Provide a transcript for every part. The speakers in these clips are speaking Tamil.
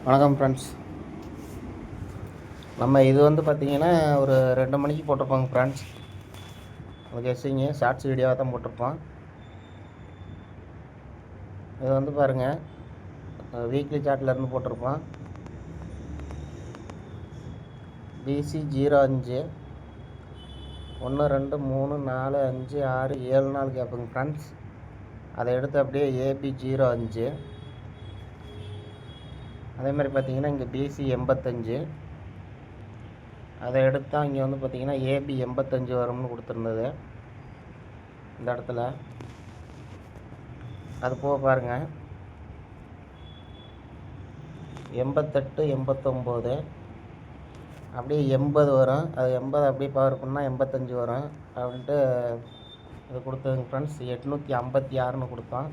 வணக்கம் ஃப்ரெண்ட்ஸ். நம்ம இது வந்து பார்த்திங்கன்னா ஒரு 2 மணிக்கு போட்டிருப்போங்க ஃப்ரெண்ட்ஸ். உங்களுக்கு எஸ்ஸிங்க ஷார்ட்ஸ் வீடியோவாக தான் போட்டிருப்போம். இது வந்து பாருங்கள், வீக்லி சார்ட்லேருந்து போட்டிருப்போம். பிசி 05 1 2 3 4 5 6 7 நாள் கேட்புங்க ஃப்ரெண்ட்ஸ். அதை எடுத்து அப்படியே ஏபி 05, அதே மாதிரி பார்த்திங்கன்னா இங்கே பிசி 85, அதை எடுத்தால் இங்கே வந்து பார்த்திங்கன்னா ஏபி 85 வரும்னு கொடுத்துருந்தது இந்த இடத்துல. அது போக பாருங்கள் 88 89 அப்படியே 80 வரும். அது 80 அப்படியே பவர் பண்ணால் 85 வரும் அப்படின்ட்டு இது கொடுத்ததுங்க ஃப்ரெண்ட்ஸ். 856ன்னு கொடுத்தோம்.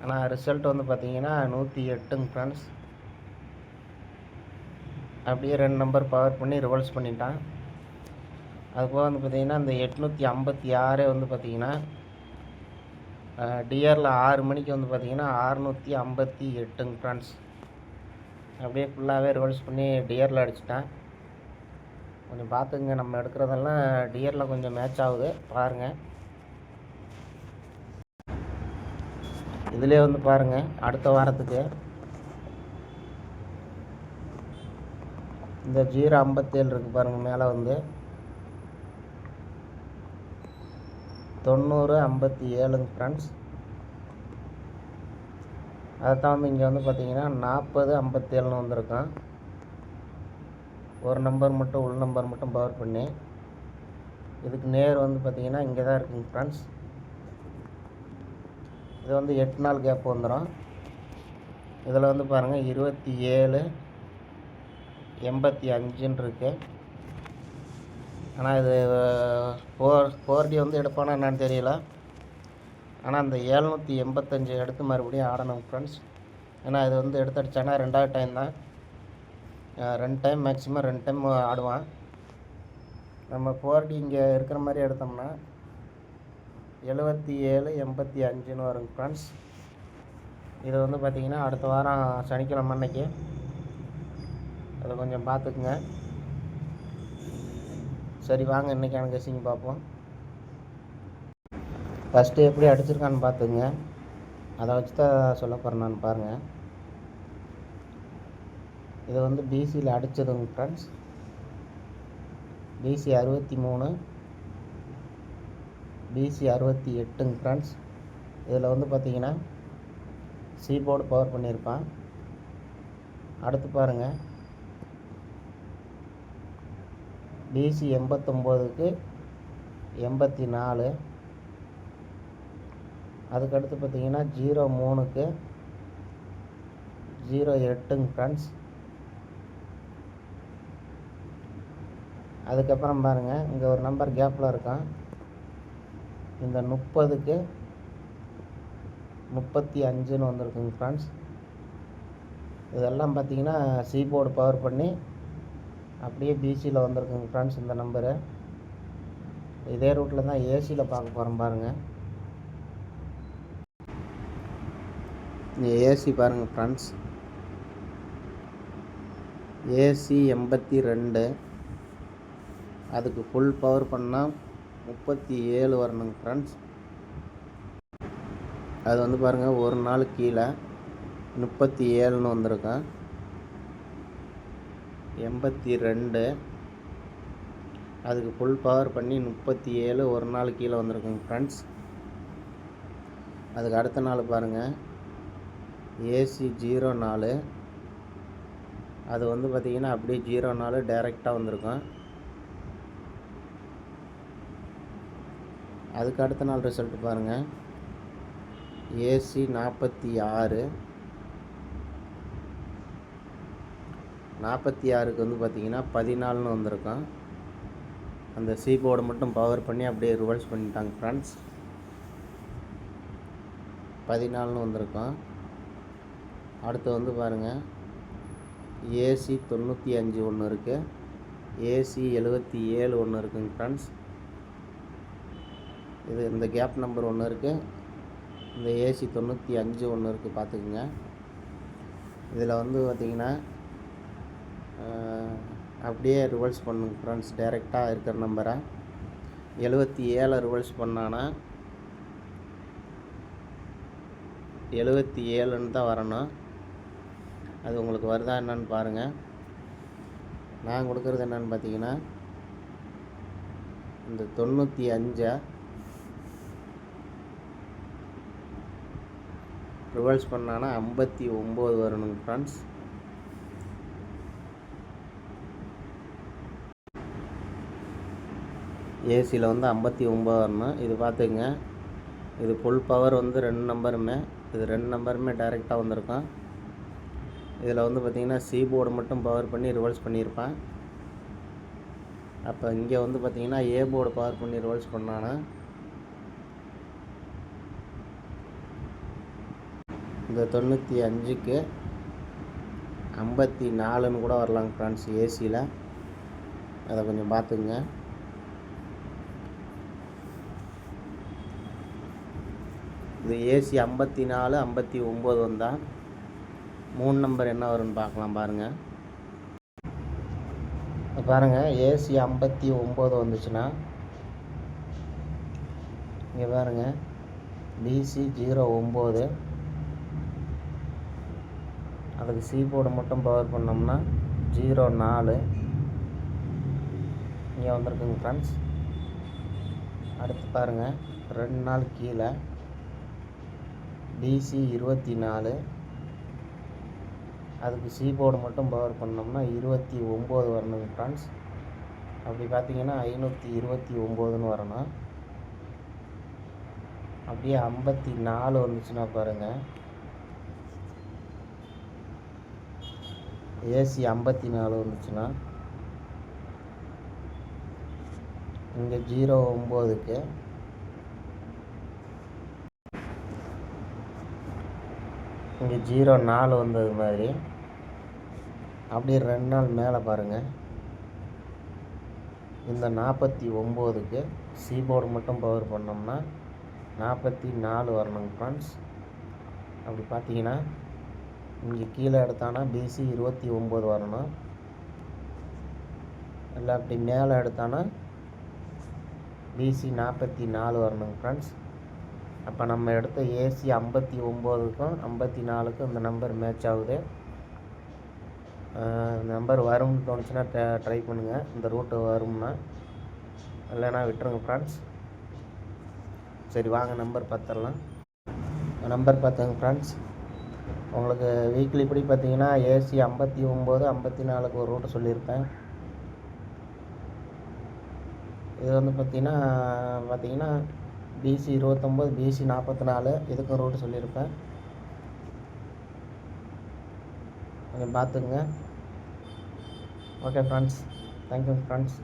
ஆனால் ரிசல்ட் வந்து பார்த்திங்கன்னா 108ங்க ஃப்ரெண்ட்ஸ். அப்படியே 2 நம்பர் பவர் பண்ணி ரிவர்ஸ் பண்ணிட்டான். அதுபோக வந்து பார்த்திங்கன்னா இந்த 856 வந்து பார்த்திங்கன்னா டிஆரில் 6 மணிக்கு வந்து பார்த்திங்கன்னா 658ங்க ஃப்ரெண்ட்ஸ். அப்படியே ஃபுல்லாகவே ரிவர்ஸ் பண்ணி டிஆரில் அடிச்சிட்டேன். கொஞ்சம் பார்த்துங்க, நம்ம எடுக்கிறதெல்லாம் டிஆரில் கொஞ்சம் மேட்ச் ஆகுது பாருங்கள். இதிலே வந்து பாருங்கள், அடுத்த வாரத்துக்கு இந்த 057 இருக்குது பாருங்கள். மேலே வந்து 9057ங்க ஃப்ரெண்ட்ஸ். அதைத்தான் வந்து இங்கே வந்து பார்த்திங்கன்னா 4057ன்னு வந்திருக்கோம். ஒரு நம்பர் மட்டும் உள் நம்பர் மட்டும் பவர் பண்ணி இதுக்கு நேர் வந்து பார்த்திங்கன்னா இங்கே தான் இருக்குங்க ஃப்ரெண்ட்ஸ். இது வந்து 8 நாள் கேப் வந்துடும். இதில் வந்து பாருங்கள் 27 85ன்னு இருக்குது. ஆனால் இது 4D வந்து எடுப்பானா என்னன்னு தெரியல. ஆனால் அந்த 785 எடுத்து மறுபடியும் ஆடணும் ஃப்ரெண்ட்ஸ். ஏன்னா இது வந்து எடுத்து அடித்தானா 2வது டைம் தான். 2 டைம் மேக்ஸிமம் 2 டைம் ஆடுவான். நம்ம 4D இங்கே இருக்கிற மாதிரி எடுத்தோம்னா 77 85ன்னு வருங்க ஃப்ரெண்ட்ஸ். இது வந்து பார்த்திங்கன்னா அடுத்த வாரம் சனிக்கிழமை அன்னைக்கு அதை கொஞ்சம் பார்த்துக்குங்க. சரி வாங்க, இன்றைக்கான கெஸ்ஸிங் பார்ப்போம். ஃபஸ்ட்டு எப்படி அடிச்சிருக்கான்னு பார்த்துங்க. அதை வச்சு தான் சொல்ல போகிறேன் நான். பாருங்கள், இது வந்து பிசியில் அடித்ததுங்க ஃப்ரெண்ட்ஸ். பிசி 63, பிசி 68ங்க ஃப்ரெண்ட்ஸ். இதில் வந்து பார்த்திங்கன்னா சீபோர்டு பவர் பண்ணியிருப்பான். அடுத்து பாருங்கள், பிசி 89க்கு 84. அதுக்கடுத்து பார்த்திங்கன்னா 03க்கு 08ங்க ஃப்ரெண்ட்ஸ். அதுக்கப்புறம் பாருங்கள், இங்கே ஒரு நம்பர் கேப்பில் இருக்கான். இந்த 30க்கு 35ன்னு வந்திருக்குங்க ஃப்ரெண்ட்ஸ். இதெல்லாம் பார்த்திங்கன்னா சீபோர்டு பவர் பண்ணி அப்படியே பிசியில் வந்திருக்குங்க ஃப்ரெண்ட்ஸ். இந்த நம்பரு இதே ரூட்டில் தான் ஏசியில் பார்க்க போகிறோம். பாருங்கள், ஏசி பாருங்கள் ஃப்ரெண்ட்ஸ். ஏசி 82, அதுக்கு ஃபுல் பவர் பண்ணால் 37 வரணுங்க ஃப்ரெண்ட்ஸ். அது வந்து பாருங்கள், ஒரு நாள் கீழே 37ன்னு வந்திருக்கேன். 82 அதுக்கு ஃபுல் பவர் பண்ணி 37 ஒரு நாள் கீழே வந்திருக்குங்க ஃப்ரெண்ட்ஸ். அதுக்கு அடுத்த நாள் பாருங்கள், ஏசி 04, அது வந்து பார்த்திங்கன்னா அப்படியே 04 டைரெக்டாக வந்திருக்கும். அதுக்கு அடுத்த நாள் ரிசல்ட் பாருங்கள், ஏசி 46, 46க்கு வந்து பார்த்திங்கன்னா 14ன்னு வந்திருக்கும். அந்த சீபோர்டை மட்டும் பவர் பண்ணி அப்படியே ரிவர்ஸ் பண்ணிட்டாங்க ஃப்ரெண்ட்ஸ். 14ன்னு வந்திருக்கும். அடுத்து வந்து பாருங்கள், ஏசி 95 ஒன்று இருக்குது, ஏசி 77 ஒன்று இருக்குங்க ஃப்ரெண்ட்ஸ். இது இந்த கேப் நம்பர் ஒன்று இருக்குது, இந்த ஏசி 95 ஒன்று இருக்குது பார்த்துக்குங்க. இதில் வந்து பார்த்திங்கன்னா அப்படியே ரிவர்ஸ் பண்ணுங்க ஃப்ரெண்ட்ஸ். டைரெக்டாக இருக்கிற நம்பரை 77 ரிவர்ஸ் பண்ணானா 77ன்னு தான் வரணும். அது உங்களுக்கு வருதா என்னன்னு பாருங்கள். நான் கொடுக்குறது என்னென்னு பார்த்தீங்கன்னா இந்த 95 ரிவர்ஸ் பண்ணானா 59 வரணுங்க ஃப்ரெண்ட்ஸ். ஏசியில் வந்து 59 வரணும். இது பார்த்துக்குங்க, இது ஃபுல் பவர் வந்து 2 நம்பருமே, இது 2 நம்பருமே டைரெக்டாக வந்திருக்கும். இதில் வந்து பார்த்திங்கன்னா சி போர்டு மட்டும் பவர் பண்ணி ரிவர்ஸ் பண்ணியிருப்பேன். அப்போ இங்கே வந்து பார்த்திங்கன்னா ஏ போர்டு பவர் பண்ணி ரிவர்ஸ் பண்ணானா இந்த 95க்கு 54ன்னு கூட வரலாங்க ஃப்ரெண்ட்ஸ் ஏசியில். அதை கொஞ்சம் பார்த்துக்குங்க. இது ஏசி 54 59 வந்தால் 3 நம்பர் என்ன வரும்னு பார்க்கலாம் பாருங்கள். பாருங்கள், ஏசி 59 வந்துச்சுன்னா இங்கே பாருங்கள் பிசி 09, அதுக்கு சி போர்டு மட்டும் பவர் பண்ணோம்னா 04 இங்கே வந்திருக்குங்க ஃப்ரெண்ட்ஸ். அடுத்து பாருங்கள் 2 நாள் கீழே பிசி 24, அதுக்கு சி போர்டு மட்டும் பவர் பண்ணோம்னா 29 வரணுங்க ஃப்ரெண்ட்ஸ். அப்படி பார்த்தீங்கன்னா 529ன்னு வரணும். அப்படியே 54 வந்துச்சுன்னா பாருங்கள், ஏசி 54 வந்துச்சுன்னா இங்கே 09க்கு இங்கே 04 வந்தது மாதிரி அப்படியே 2 நாள் மேலே பாருங்கள், இந்த 49க்கு சி போர்டு மட்டும் பவர் பண்ணோம்னா 44 வரணுங்க ஃப்ரெண்ட்ஸ். அப்படி பார்த்தீங்கன்னா இங்கே கீழே எடுத்தானா பிசி 29 வரணும், இல்லை அப்படி மேலே எடுத்தானா பிசி 44 வரணுங்க ஃப்ரெண்ட்ஸ். அப்போ நம்ம எடுத்த ஏசி 59க்கும் 54க்கும் இந்த நம்பர் மேட்ச் ஆகுது. இந்த நம்பர் வரும்னு தோணுச்சுன்னா ட்ரை பண்ணுங்கள், இந்த ரூட்டு வரும்னா, இல்லைன்னா விட்டுருங்க ஃப்ரெண்ட்ஸ். சரி வாங்க நம்பர் பார்த்துடலாம். நம்பர் பார்த்துங்க ஃப்ரெண்ட்ஸ். உங்களுக்கு வீக்லி இப்படி பார்த்தீங்கன்னா ஏசி 59 54க்கு ஒரு ரூட்டு சொல்லியிருப்பேன். இது வந்து பார்த்தீங்கன்னா பிசி 29 பிசி 44 இதுக்கும் ரூட்டு சொல்லியிருப்பேன். கொஞ்சம் பார்த்துக்குங்க. Okay friends, thank you friends.